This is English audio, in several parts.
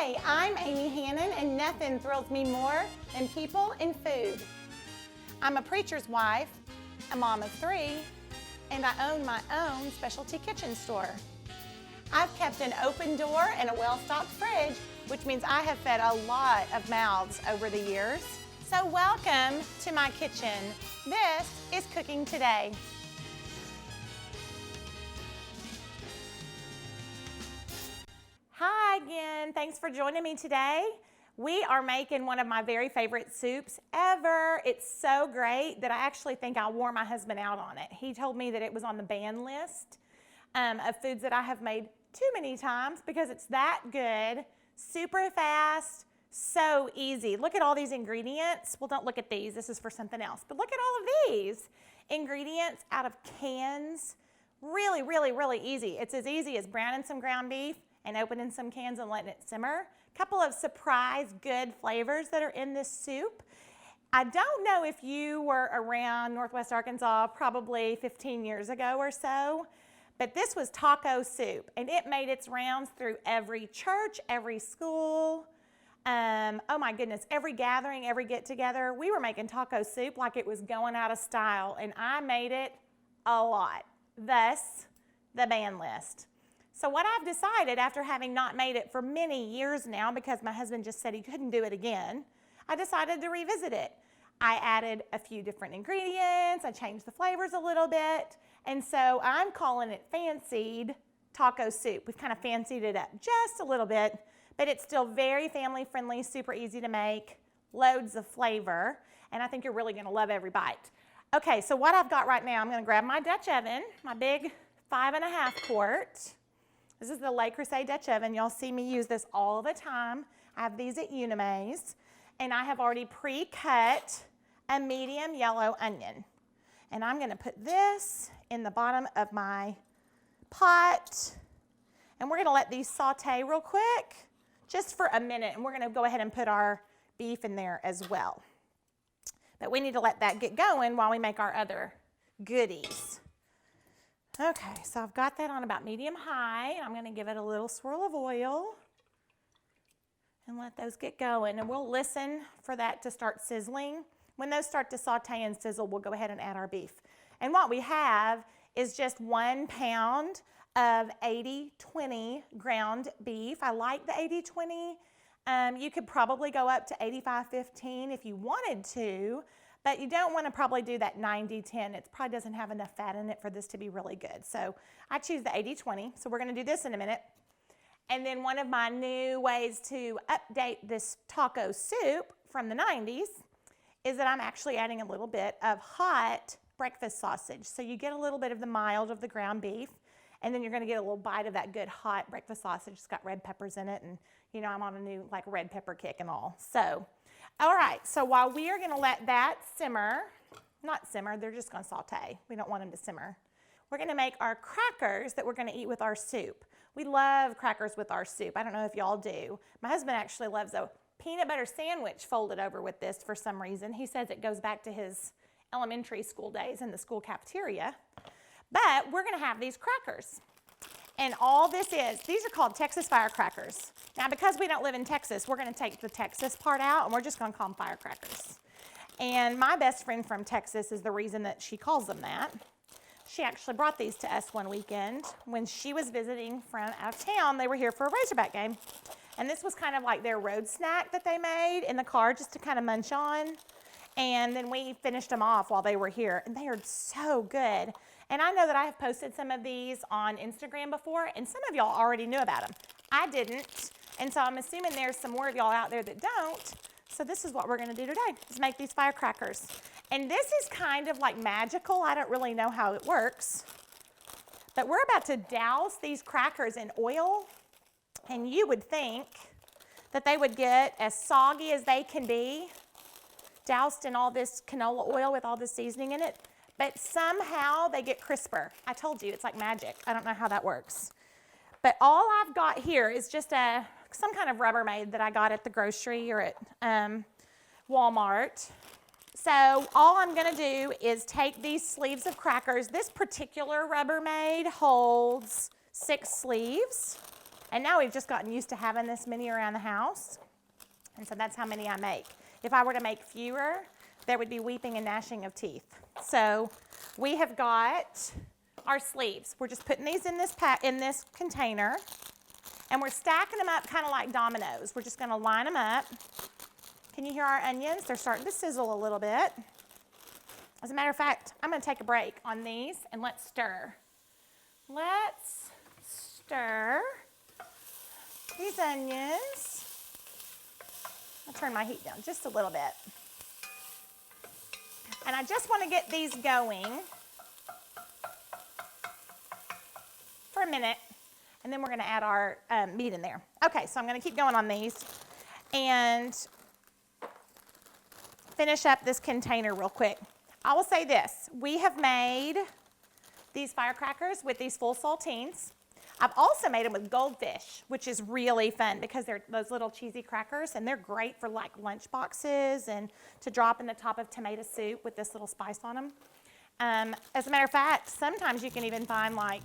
Hi, I'm Amy Hannon, and nothing thrills me more than people and food. I'm a preacher's wife, a mom of 3, and I own my own specialty kitchen store. I've kept an open door and a well-stocked fridge, which means I have fed a lot of mouths over the years. So welcome to my kitchen. This is Cooking Today. Hi again, thanks for joining me today. We are making one of my very favorite soups ever. It's so great that I actually think I wore my husband out on it. He told me that it was on the ban list of foods that I have made too many times because it's that good, super fast, so easy. Look at all these ingredients. Well, don't look at these, this is for something else, but look at all of these ingredients out of cans. Really, really, really easy. It's as easy as browning some ground beef and opening some cans and letting it simmer. A couple of surprise good flavors that are in this soup. I don't know if you were around Northwest Arkansas probably 15 years ago or so, but this was taco soup, and it made its rounds through every church, every school, oh my goodness, every gathering, every get-together. We were making taco soup like it was going out of style, and I made it a lot, thus the ban list. So what I've decided after having not made it for many years now, because my husband just said he couldn't do it again, I decided to revisit it. I added a few different ingredients, I changed the flavors a little bit, and so I'm calling it Fancied Taco Soup. We've kind of fancied it up just a little bit, but it's still very family friendly, super easy to make, loads of flavor, and I think you're really gonna love every bite. Okay, so what I've got right now, I'm gonna grab my Dutch oven, my big 5.5 quart. This is the Le Creuset Dutch oven. Y'all see me use this all the time. I have these at Unimaze. And I have already pre-cut a medium yellow onion. And I'm gonna put this in the bottom of my pot. And we're gonna let these saute real quick, just for a minute. And we're gonna go ahead and put our beef in there as well. But we need to let that get going while we make our other goodies. Okay, so I've got that on about medium-high, and I'm going to give it a little swirl of oil and let those get going. And we'll listen for that to start sizzling. When those start to saute and sizzle, we'll go ahead and add our beef. And what we have is just 1 pound of 80-20 ground beef. I like the 80-20. You could probably go up to 85-15 if you wanted to. But you don't want to probably do that 90-10. It probably doesn't have enough fat in it for this to be really good. So I choose the 80-20. So we're going to do this in a minute. And then one of my new ways to update this taco soup from the 90s is that I'm actually adding a little bit of hot breakfast sausage. So you get a little bit of the mild of the ground beef, and then you're going to get a little bite of that good hot breakfast sausage. It's got red peppers in it, and you know I'm on a new like red pepper kick and all. So. All right, so while we are gonna let that simmer, not simmer, they're just gonna saute. We don't want them to simmer. We're gonna make our crackers that we're gonna eat with our soup. We love crackers with our soup. I don't know if y'all do. My husband actually loves a peanut butter sandwich folded over with this for some reason. He says it goes back to his elementary school days in the school cafeteria. But we're gonna have these crackers. And all this is, these are called Texas Firecrackers. Now, because we don't live in Texas, we're gonna take the Texas part out and we're just gonna call them Firecrackers. And my best friend from Texas is the reason that she calls them that. She actually brought these to us one weekend when she was visiting from out of town. They were here for a Razorback game. And this was kind of like their road snack that they made in the car just to kind of munch on. And then we finished them off while they were here. And they are so good. And I know that I have posted some of these on Instagram before, and some of y'all already knew about them. I didn't, and so I'm assuming there's some more of y'all out there that don't. So this is what we're gonna do today, is make these firecrackers. And this is kind of like magical. I don't really know how it works. But we're about to douse these crackers in oil, and you would think that they would get as soggy as they can be, doused in all this canola oil with all this seasoning in it. But somehow they get crisper. I told you, it's like magic. I don't know how that works. But all I've got here is just some kind of Rubbermaid that I got at the grocery or at Walmart. So all I'm gonna do is take these sleeves of crackers. This particular Rubbermaid holds 6 sleeves. And now we've just gotten used to having this many around the house. And so that's how many I make. If I were to make fewer, there would be weeping and gnashing of teeth. So we have got our sleeves. We're just putting these in this container, and we're stacking them up kind of like dominoes. We're just going to line them up. Can you hear our onions? They're starting to sizzle a little bit. As a matter of fact, I'm going to take a break on these, and let's stir. Let's stir these onions. I'll turn my heat down just a little bit. And I just want to get these going for a minute, and then we're going to add our meat in there. Okay, so I'm going to keep going on these and finish up this container real quick. I will say this, we have made these firecrackers with these full saltines. I've also made them with goldfish, which is really fun because they're those little cheesy crackers, and they're great for like lunch boxes and to drop in the top of tomato soup with this little spice on them. As a matter of fact, sometimes you can even find like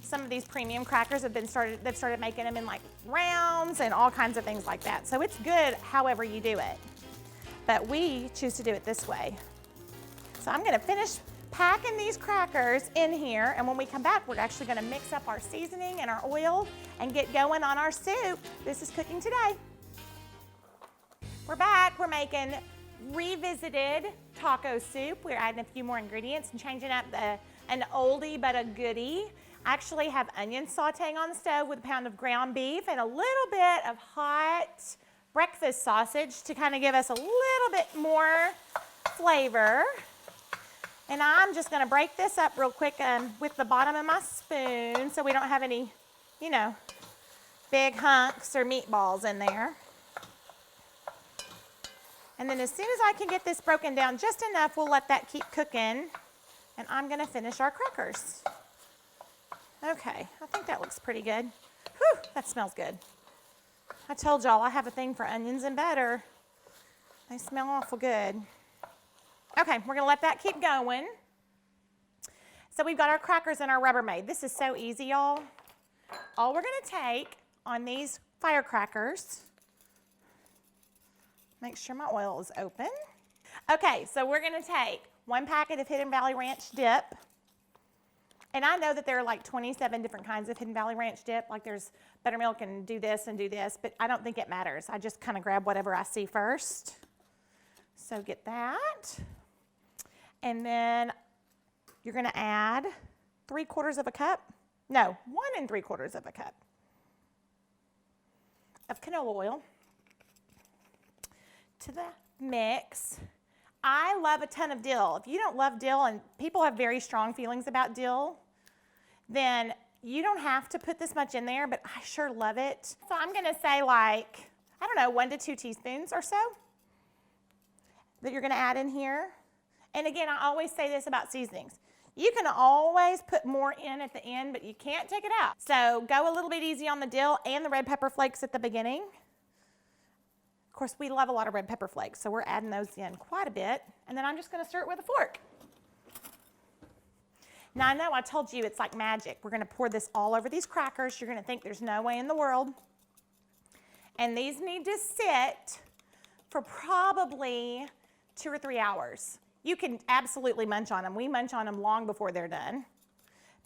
some of these premium crackers they've started making them in like rounds and all kinds of things like that. So it's good however you do it. But we choose to do it this way. So I'm gonna finish packing these crackers in here, and when we come back, we're actually gonna mix up our seasoning and our oil and get going on our soup. This is cooking today. We're back, we're making revisited taco soup. We're adding a few more ingredients and changing up an oldie but a goodie. I actually have onion sauteing on the stove with a pound of ground beef and a little bit of hot breakfast sausage to kind of give us a little bit more flavor. And I'm just going to break this up real quick with the bottom of my spoon so we don't have any, you know, big hunks or meatballs in there. And then as soon as I can get this broken down just enough, we'll let that keep cooking. And I'm going to finish our crackers. Okay, I think that looks pretty good. Whew, that smells good. I told y'all I have a thing for onions and butter. They smell awful good. Okay, we're gonna let that keep going. So we've got our crackers and our Rubbermaid. This is so easy, y'all. All we're gonna take on these firecrackers, make sure my oil is open. Okay, so we're gonna take 1 packet of Hidden Valley Ranch dip. And I know that there are like 27 different kinds of Hidden Valley Ranch dip. Like there's buttermilk and do this, but I don't think it matters. I just kind of grab whatever I see first. So get that. And then you're gonna add 3/4 cup, no, 1 3/4 cup of canola oil to the mix. I love a ton of dill. If you don't love dill, and people have very strong feelings about dill, then you don't have to put this much in there, but I sure love it. So I'm gonna say like, I don't know, 1 to 2 teaspoons or so that you're gonna add in here. And again, I always say this about seasonings. You can always put more in at the end, but you can't take it out. So go a little bit easy on the dill and the red pepper flakes at the beginning. Of course, we love a lot of red pepper flakes, so we're adding those in quite a bit. And then I'm just gonna stir it with a fork. Now I know I told you it's like magic. We're gonna pour this all over these crackers. You're gonna think there's no way in the world. And these need to sit for probably 2 or 3 hours. You can absolutely munch on them. We munch on them long before they're done.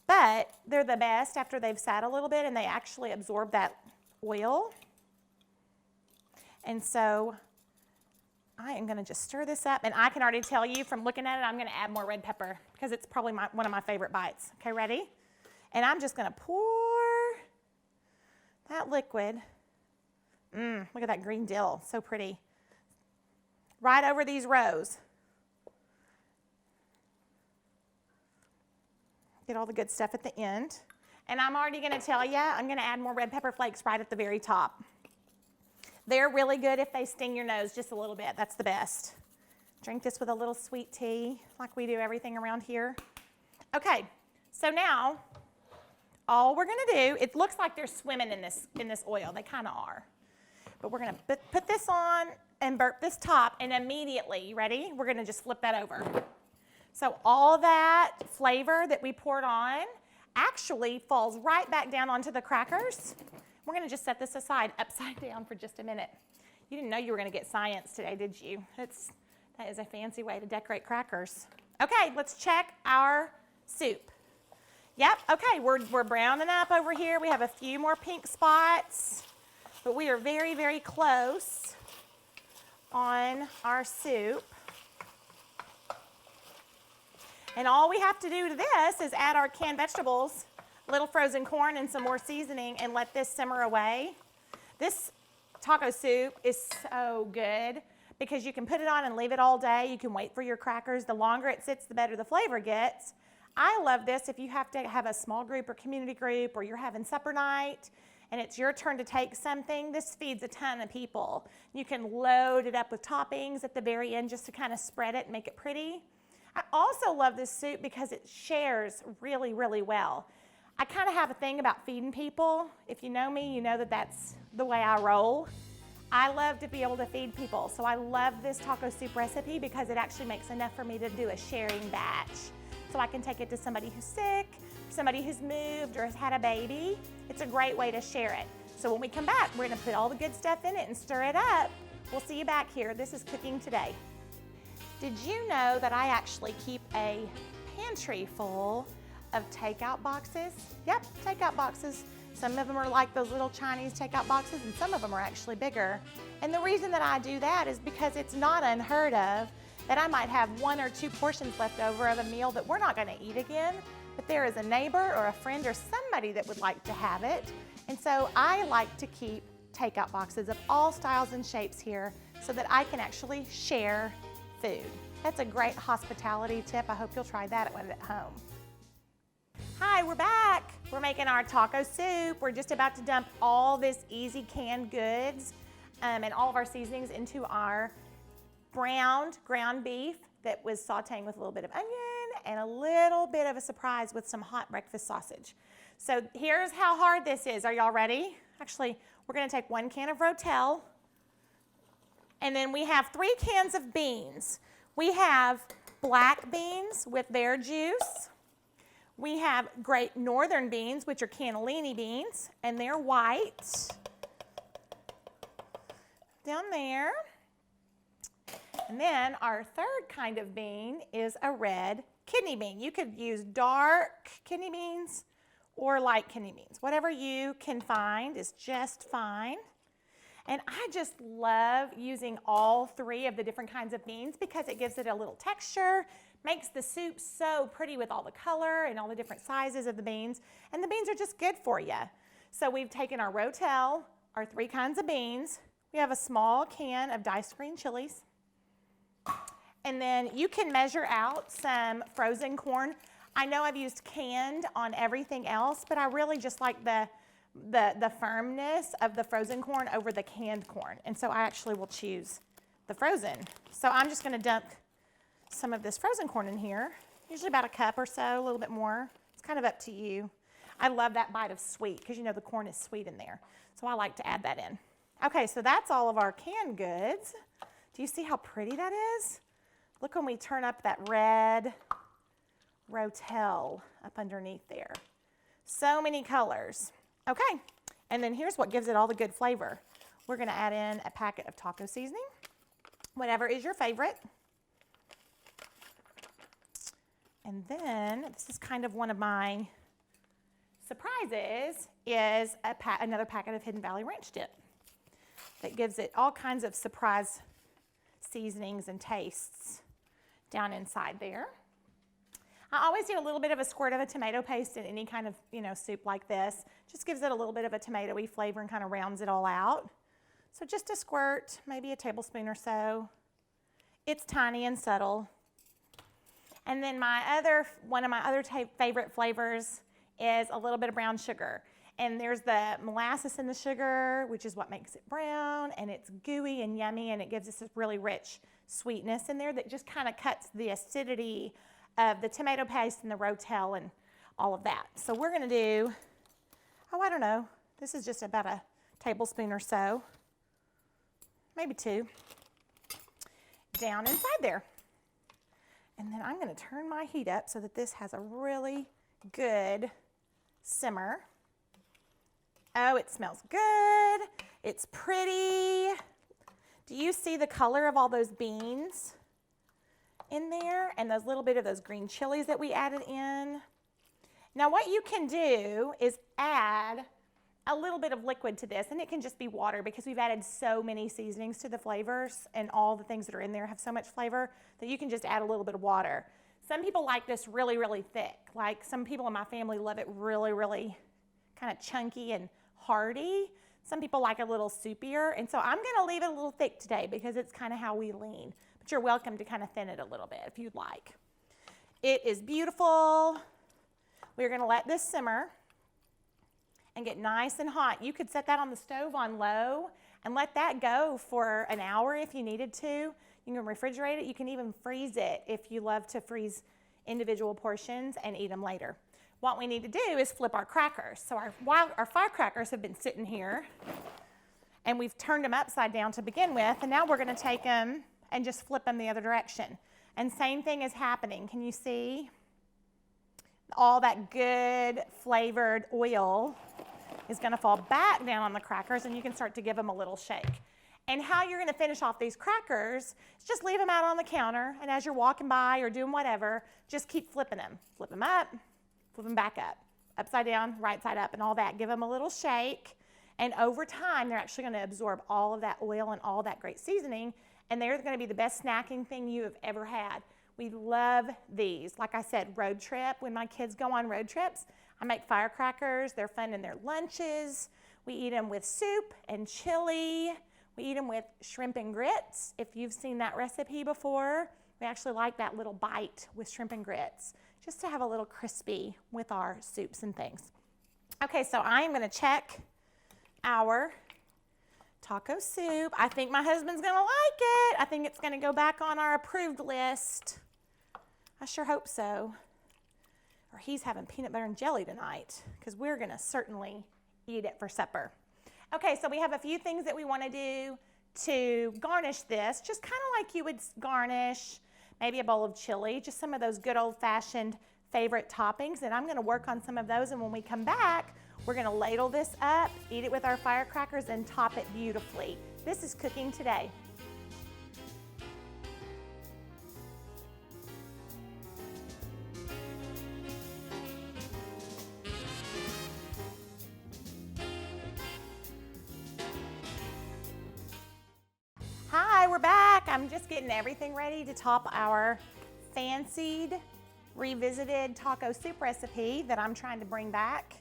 But they're the best after they've sat a little bit and they actually absorb that oil. And so I am gonna just stir this up, and I can already tell you from looking at it, I'm gonna add more red pepper because it's probably one of my favorite bites. Okay, ready? And I'm just gonna pour that liquid. Look at that green dill, so pretty. Right over these rows. Get all the good stuff at the end. And I'm already gonna tell you, I'm gonna add more red pepper flakes right at the very top. They're really good if they sting your nose just a little bit. That's the best. Drink this with a little sweet tea, like we do everything around here. Okay, so now, all we're gonna do, it looks like they're swimming in this oil. They kinda are. But we're gonna put this on and burp this top, and immediately, you ready? We're gonna just flip that over. So all that flavor that we poured on actually falls right back down onto the crackers We're gonna just set this aside upside down for just a minute. You didn't know you were gonna get science today, did you? That is a fancy way to decorate crackers. Okay, let's check our soup. Yep, okay, we're browning up over here. We have a few more pink spots, but we are very, very close on our soup. And all we have to do to this is add our canned vegetables, little frozen corn, and some more seasoning, and let this simmer away. This taco soup is so good because you can put it on and leave it all day. You can wait for your crackers. The longer it sits, the better the flavor gets. I love this if you have to have a small group or community group, or you're having supper night and it's your turn to take something. This feeds a ton of people. You can load it up with toppings at the very end just to kind of spread it and make it pretty. I also love this soup because it shares really, really well. I kind of have a thing about feeding people. If you know me, you know that that's the way I roll. I love to be able to feed people, so I love this taco soup recipe because it actually makes enough for me to do a sharing batch. So I can take it to somebody who's sick, somebody who's moved or has had a baby. It's a great way to share it. So when we come back, we're gonna put all the good stuff in it and stir it up. We'll see you back here. This is cooking today. Did you know that I actually keep a pantry full of takeout boxes? Yep, takeout boxes. Some of them are like those little Chinese takeout boxes, and some of them are actually bigger. And the reason that I do that is because it's not unheard of that I might have 1 or 2 portions left over of a meal that we're not gonna eat again, but there is a neighbor or a friend or somebody that would like to have it. And so I like to keep takeout boxes of all styles and shapes here so that I can actually share food. That's a great hospitality tip. I hope you'll try that at home. Hi, we're back. We're making our taco soup. We're just about to dump all this easy canned goods and all of our seasonings into our browned ground beef that was sauteing with a little bit of onion and a little bit of a surprise with some hot breakfast sausage. So here's how hard this is. Are y'all ready? Actually, we're gonna take 1 can of Rotel, and then we have 3 cans of beans. We have black beans with their juice. We have great northern beans, which are cannellini beans, and they're white. Down there. And then our third kind of bean is a red kidney bean. You could use dark kidney beans or light kidney beans. Whatever you can find is just fine. And I just love using all 3 of the different kinds of beans because it gives it a little texture, makes the soup so pretty with all the color and all the different sizes of the beans. And the beans are just good for you. So we've taken our Rotel, our 3 kinds of beans. We have a small can of diced green chilies. And then you can measure out some frozen corn. I know I've used canned on everything else, but I really just like the firmness of the frozen corn over the canned corn. And so I actually will choose the frozen. So I'm just gonna dump some of this frozen corn in here, usually about a cup or so, a little bit more. It's kind of up to you. I love that bite of sweet because you know the corn is sweet in there. So I like to add that in. Okay, so that's all of our canned goods. Do you see how pretty that is? Look when we turn up that red Rotel up underneath there. So many colors. Okay, and then here's what gives it all the good flavor. We're gonna add in a packet of taco seasoning, whatever is your favorite. And then, this is kind of one of my surprises, is another packet of Hidden Valley Ranch dip that gives it all kinds of surprise seasonings and tastes down inside there. I always do a little bit of a squirt of a tomato paste in any kind of, soup like this. Just gives it a little bit of a tomatoey flavor and kind of rounds it all out. So just a squirt, maybe a tablespoon or so. It's tiny and subtle. And then one of my other favorite flavors is a little bit of brown sugar. And there's the molasses in the sugar, which is what makes it brown, and it's gooey and yummy, and it gives us this really rich sweetness in there that just kind of cuts the acidity of the tomato paste and the Rotel and all of that. So we're gonna do, I don't know, this is just about a tablespoon or so, maybe 2, down inside there. And then I'm gonna turn my heat up so that this has a really good simmer. Oh, it smells good. It's pretty. Do you see the color of all those beans in there and those little bit of those green chilies that we added in? Now what you can do is add a little bit of liquid to this, and it can just be water because we've added so many seasonings to the flavors, and all the things that are in there have so much flavor that you can just add a little bit of water. Some people like this really, really thick. Like some people in my family love it really, really kind of chunky and hearty. Some people like a little soupier, and so I'm gonna leave it a little thick today because it's kind of how we lean. But you're welcome to kind of thin it a little bit if you'd like. It is beautiful. We're gonna let this simmer and get nice and hot. You could set that on the stove on low and let that go for an hour if you needed to. You can refrigerate it. You can even freeze it if you love to freeze individual portions and eat them later. What we need to do is flip our crackers. So our firecrackers have been sitting here, and we've turned them upside down to begin with, and now we're gonna take them and just flip them the other direction. And same thing is happening. Can you see? All that good flavored oil is going to fall back down on the crackers, and you can start to give them a little shake. And how you're going to finish off these crackers is just leave them out on the counter, and as you're walking by or doing whatever, just keep flipping them. Flip them up, flip them back up, upside down, right side up, and all that. Give them a little shake, and over time, they're actually going to absorb all of that oil and all that great seasoning, and they're going to be the best snacking thing you have ever had. We love these. Like I said, road trip. When my kids go on road trips, I make firecrackers. They're fun in their lunches. We eat them with soup and chili. We eat them with shrimp and grits. If you've seen that recipe before, we actually like that little bite with shrimp and grits, just to have a little crispy with our soups and things. Okay, so I am going to check our taco soup. I think my husband's going to like it. I think it's going to go back on our approved list. I sure hope so. Or he's having peanut butter and jelly tonight, because we're going to certainly eat it for supper. Okay, so we have a few things that we want to do to garnish this, just kind of like you would garnish maybe a bowl of chili, just some of those good old-fashioned favorite toppings, and I'm going to work on some of those, and when we come back, we're going to ladle this up, eat it with our firecrackers, and top it beautifully. This is cooking today. Hi, we're back. I'm just getting everything ready to top our Fancied revisited taco soup recipe that I'm trying to bring back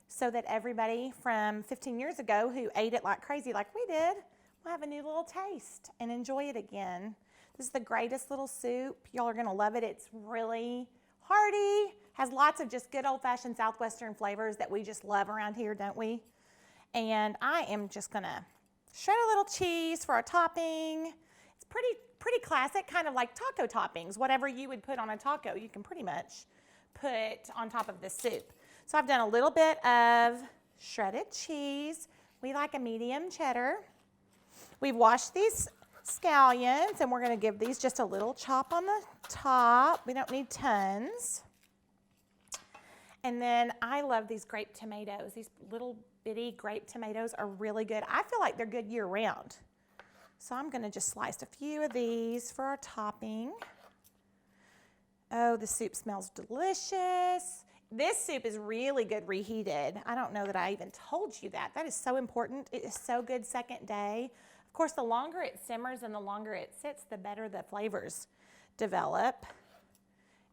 so that everybody from 15 years ago who ate it like crazy like we did will have a new little taste and enjoy it again. This is the greatest little soup. Y'all are gonna love it. It's really hearty, has lots of just good old-fashioned Southwestern flavors that we just love around here, don't we? And I am just gonna shred a little cheese for our topping. It's pretty classic, kind of like taco toppings. Whatever you would put on a taco, you can pretty much put on top of this soup. So I've done a little bit of shredded cheese. We like a medium cheddar. We've washed these scallions, and we're gonna give these just a little chop on the top. We don't need tons. And then I love these grape tomatoes. These little bitty grape tomatoes are really good. I feel like they're good year round. So I'm gonna just slice a few of these for our topping. Oh, the soup smells delicious. This soup is really good reheated. I don't know that I even told you that. That is so important. It is so good second day. Of course, the longer it simmers and the longer it sits, the better the flavors develop.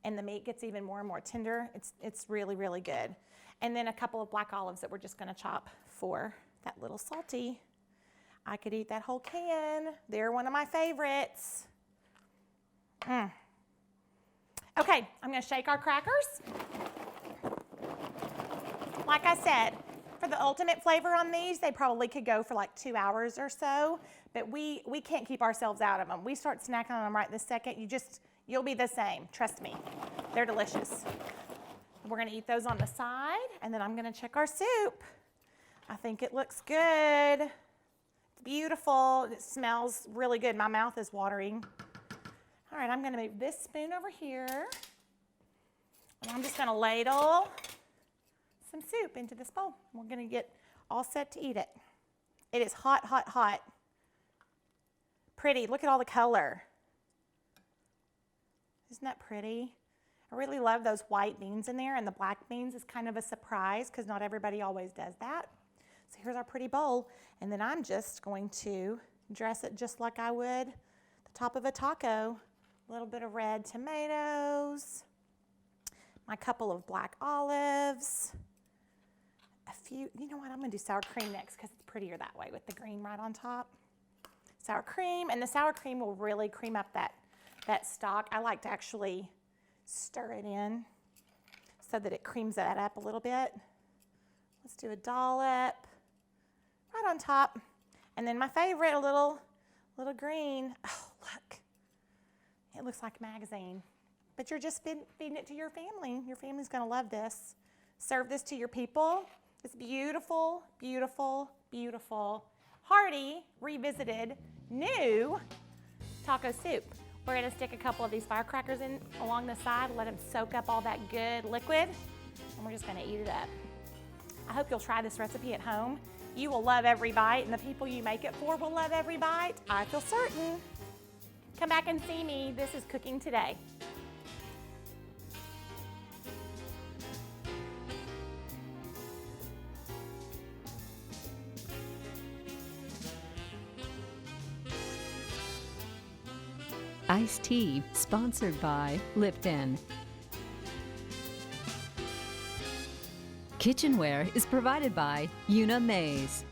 And the meat gets even more and more tender. It's really, really good. And then a couple of black olives that we're just gonna chop for that little salty. I could eat that whole can. They're one of my favorites. Okay, I'm gonna shake our crackers. Like I said, for the ultimate flavor on these, they probably could go for like 2 hours or so, but we can't keep ourselves out of them. We start snacking on them right this second, you'll be the same, trust me. They're delicious. We're gonna eat those on the side, and then I'm gonna check our soup. I think it looks good. It's beautiful, it smells really good. My mouth is watering. All right, I'm gonna move this spoon over here, and I'm just gonna ladle some soup into this bowl. We're gonna get all set to eat it. It is hot, hot, hot. Pretty, look at all the color. Isn't that pretty? I really love those white beans in there, and the black beans is kind of a surprise because not everybody always does that. So here's our pretty bowl, and then I'm just going to dress it just like I would the top of a taco. A little bit of red tomatoes, my couple of black olives, a few, you know what, I'm gonna do sour cream next because it's prettier that way with the green right on top. Sour cream, and the sour cream will really cream up that stock. I like to actually stir it in so that it creams that up a little bit. Let's do a dollop right on top. And then my favorite, a little green. Oh, look. It looks like a magazine. But you're just feeding it to your family. Your family's going to love this. Serve this to your people. It's beautiful, beautiful, beautiful, hearty, revisited, new taco soup. We're going to stick a couple of these firecrackers in along the side, let them soak up all that good liquid, and we're just going to eat it up. I hope you'll try this recipe at home. You will love every bite, and the people you make it for will love every bite. I feel certain. Come back and see me. This is Cooking Today. Iced tea, sponsored by Lipton. Kitchenware is provided by Una Mays.